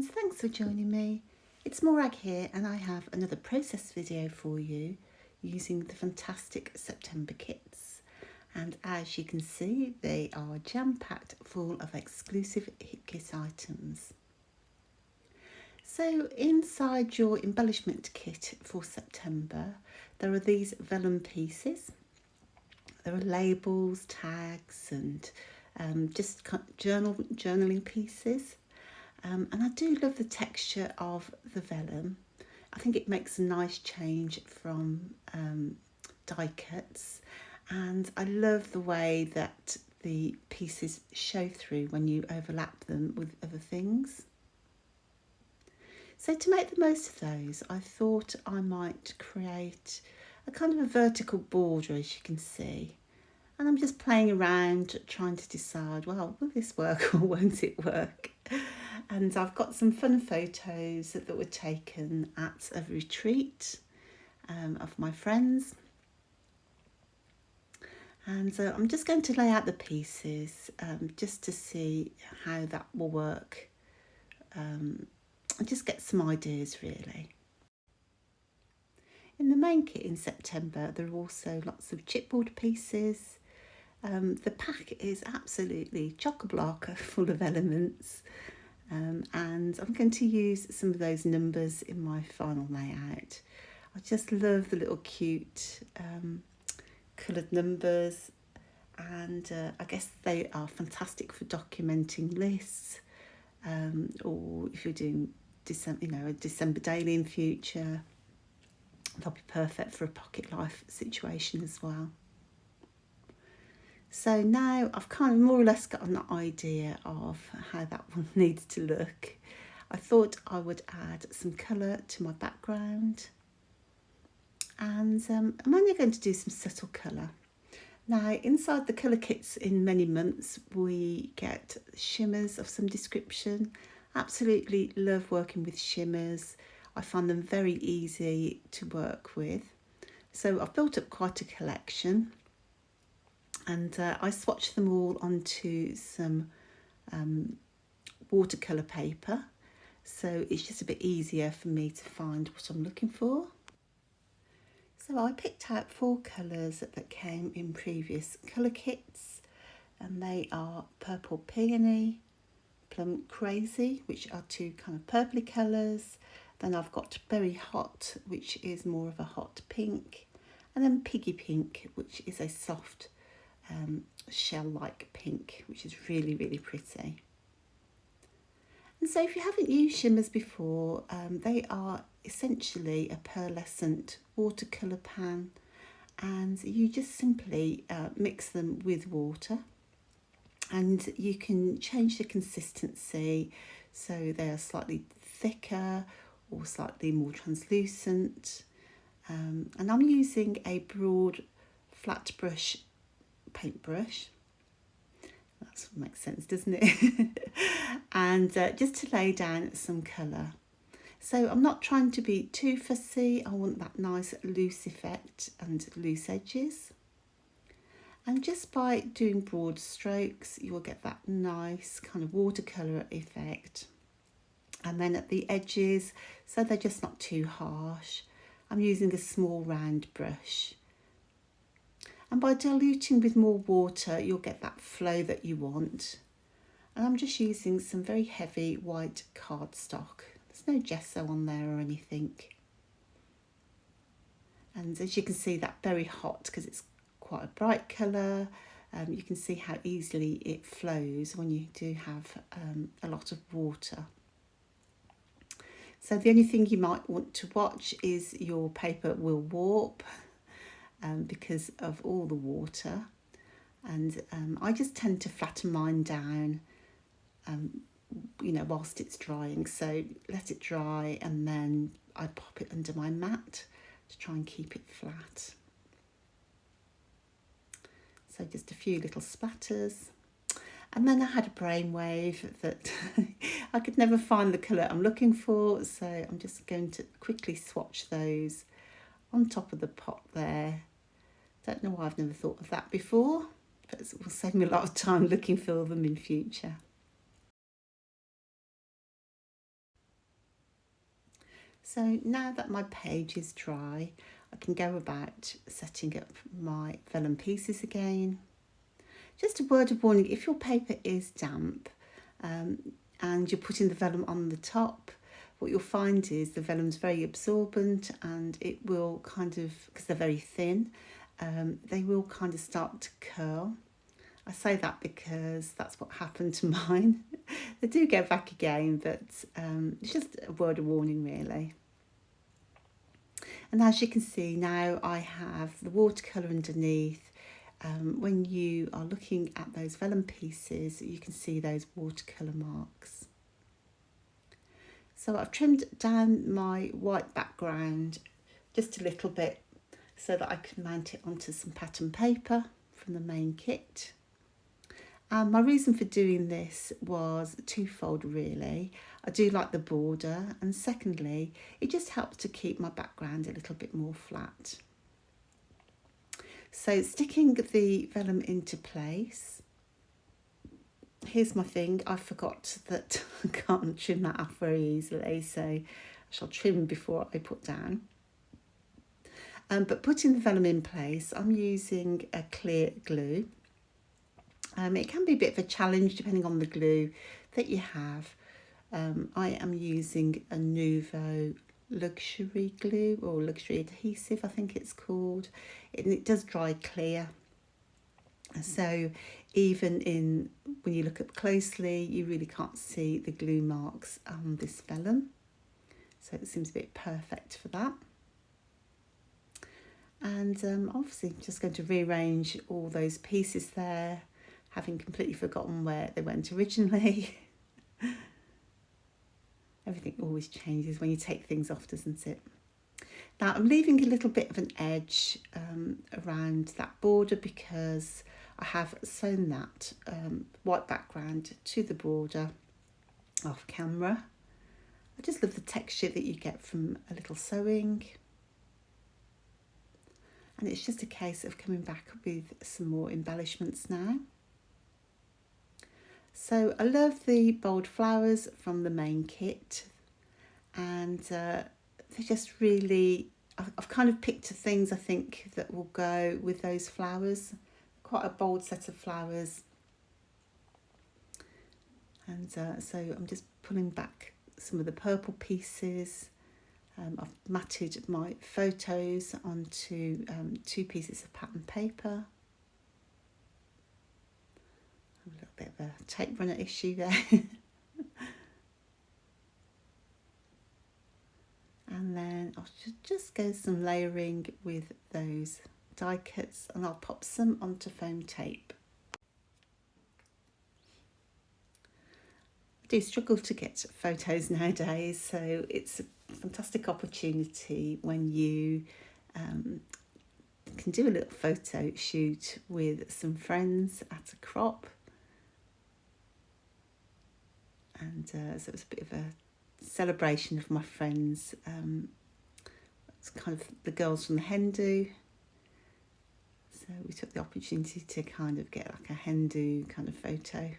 friends, thanks for joining me. It's Morag here and I have another process video for you using the fantastic September kits. And as you can see, they are jam-packed full of exclusive hip kit items. So inside your embellishment kit for September, there are these vellum pieces. There are labels, tags and just journaling pieces. And I do love the texture of the vellum. I think it makes a nice change from die cuts, and I love the way that the pieces show through when you overlap them with other things. So to make the most of those, I thought I might create a kind of a vertical border, as you can see. And I'm just playing around trying to decide, well, will this work or won't it work? And I've got some fun photos that were taken at a retreat of my friends. And I'm just going to lay out the pieces just to see how that will work and just get some ideas really. In the main kit in September, there are also lots of chipboard pieces. The pack is absolutely chock-a-block full of elements. And I'm going to use some of those numbers in my final layout. I just love the little cute coloured numbers, and I guess they are fantastic for documenting lists, or if you're doing a December daily in future, they'll be perfect for a pocket life situation as well. So now I've kind of more or less got an idea of how that one needs to look. I thought I would add some colour to my background, and I'm only going to do some subtle colour. Now inside the colour kits in many months we get shimmers of some description. Absolutely love working with shimmers. I find them very easy to work with. So I've built up quite a collection. And I swatched them all onto some watercolour paper, so it's just a bit easier for me to find what I'm looking for. So I picked out 4 colours that came in previous colour kits, and they are Purple Peony, Plum Crazy, which are 2 kind of purpley colours. Then I've got Berry Hot, which is more of a hot pink, and then Piggy Pink, which is a soft shell-like pink, which is really, really pretty. And so if you haven't used shimmers before, they are essentially a pearlescent watercolour pan, and you just simply mix them with water, and you can change the consistency so they are slightly thicker or slightly more translucent. And I'm using a broad flat brush paintbrush. That makes sense, doesn't it? And just to lay down some colour. So I'm not trying to be too fussy. I want that nice loose effect and loose edges. And just by doing broad strokes, you will get that nice kind of watercolour effect. And then at the edges, so they're just not too harsh, I'm using a small round brush. And by diluting with more water, you'll get that flow that you want. And I'm just using some very heavy white cardstock. There's no gesso on there or anything. And as you can see, that's very hot because it's quite a bright colour. You can see how easily it flows when you do have a lot of water. So the only thing you might want to watch is your paper will warp because of all the water. And I just tend to flatten mine down, whilst it's drying. So let it dry and then I pop it under my mat to try and keep it flat. So just a few little splatters. And then I had a brainwave that I could never find the colour I'm looking for, so I'm just going to quickly swatch those on top of the pot there. Don't know why I've never thought of that before, but it will save me a lot of time looking for them in future. So now that my page is dry, I can go about setting up my vellum pieces again. Just a word of warning, if your paper is damp and you're putting the vellum on the top, what you'll find is the vellum's very absorbent and it will kind of, because they're very thin, they will kind of start to curl. I say that because that's what happened to mine. They do go back again, but it's just a word of warning really. And as you can see now, I have the watercolour underneath. When you are looking at those vellum pieces, you can see those watercolour marks. So I've trimmed down my white background just a little bit so that I can mount it onto some pattern paper from the main kit. My reason for doing this was twofold really. I do like the border, and secondly, it just helps to keep my background a little bit more flat. So sticking the vellum into place, here's my thing, I forgot that I can't trim that off very easily, so I shall trim before I put down. But putting the vellum in place, I'm using a clear glue. It can be a bit of a challenge depending on the glue that you have. I am using a Nuvo luxury glue, or luxury adhesive I think it's called. It does dry clear, so even when you look up closely you really can't see the glue marks on this vellum, so it seems a bit perfect for that. And obviously I'm just going to rearrange all those pieces there, having completely forgotten where they went originally. Everything always changes when you take things off, doesn't it? Now I'm leaving a little bit of an edge around that border because I have sewn that white background to the border off camera. I just love the texture that you get from a little sewing. And it's just a case of coming back with some more embellishments now. So I love the bold flowers from the main kit, and they just really, I've kind of picked things I think that will go with those flowers. Quite a bold set of flowers. And so I'm just pulling back some of the purple pieces. I've matted my photos onto 2 pieces of pattern paper. A little bit of a tape runner issue there. And then I'll just go some layering with those die cuts, and I'll pop some onto foam tape. I do struggle to get photos nowadays, so it's a fantastic opportunity when you can do a little photo shoot with some friends at a crop. And so it was a bit of a celebration of my friends. It's kind of the girls from the hen do. So we took the opportunity to kind of get like a hen do kind of photo.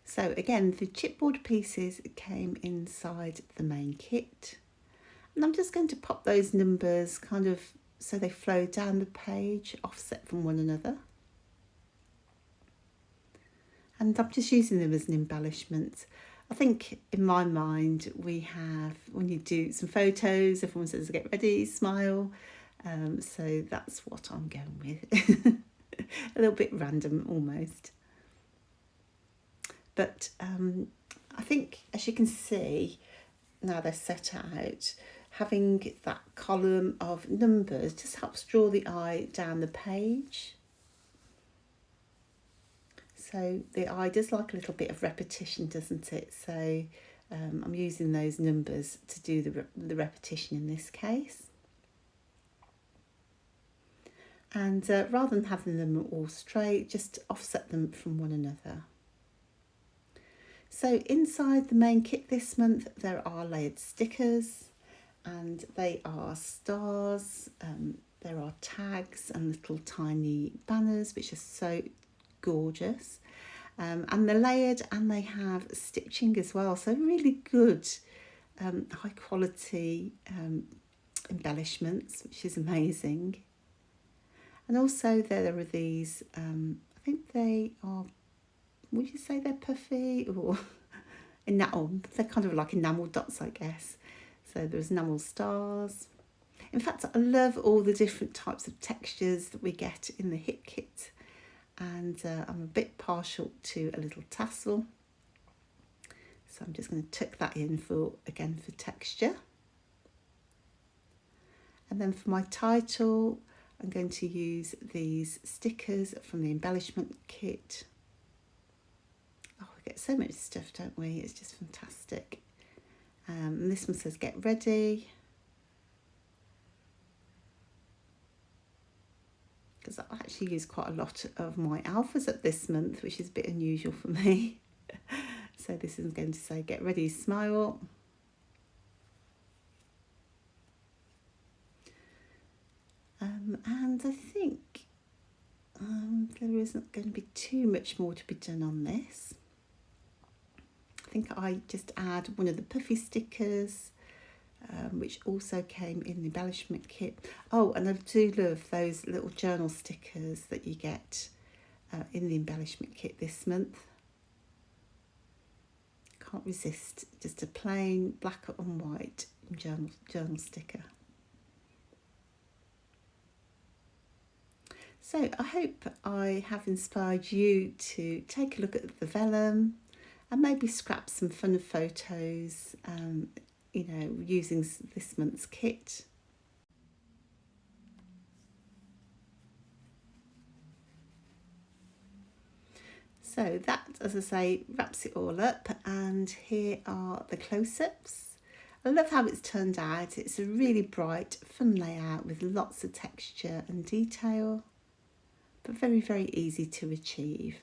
So again, the chipboard pieces came inside the main kit. And I'm just going to pop those numbers kind of so they flow down the page, offset from one another. And I'm just using them as an embellishment. I think in my mind we have, when you do some photos, everyone says get ready, smile. So that's what I'm going with. A little bit random almost. But I think, as you can see, now they're set out, having that column of numbers just helps draw the eye down the page. So the eye does like a little bit of repetition, doesn't it? So I'm using those numbers to do the repetition in this case. And rather than having them all straight, just offset them from one another. So inside the main kit this month, there are layered stickers, and they are stars. There are tags and little tiny banners, which are so gorgeous. And they're layered and they have stitching as well, so really good high quality embellishments, which is amazing. And also there are these, I think they are, would you say they're puffy or enamel? They're kind of like enamel dots, I guess. So there's enamel stars. In fact, I love all the different types of textures that we get in the hip kit. And I'm a bit partial to a little tassel. So I'm just going to tuck that in for texture. And then for my title, I'm going to use these stickers from the embellishment kit. Oh, we get so much stuff, don't we? It's just fantastic. And this one says get ready. Because I actually use quite a lot of my alphas at this month, which is a bit unusual for me. So this is going to say get ready, smile. And I think there isn't going to be too much more to be done on this. I think I just add one of the puffy stickers, which also came in the embellishment kit. Oh, and I do love those little journal stickers that you get in the embellishment kit this month. Can't resist just a plain black and white journal sticker. So I hope I have inspired you to take a look at the vellum and maybe scrap some fun photos, using this month's kit. So that, as I say, wraps it all up, and here are the close-ups. I love how it's turned out. It's a really bright, fun layout with lots of texture and detail, but very, very easy to achieve.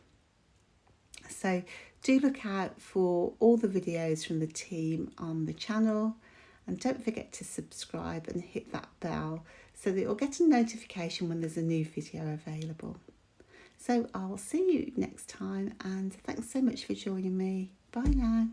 So do look out for all the videos from the team on the channel, and don't forget to subscribe and hit that bell so that you'll get a notification when there's a new video available. So I'll see you next time, and thanks so much for joining me. Bye now.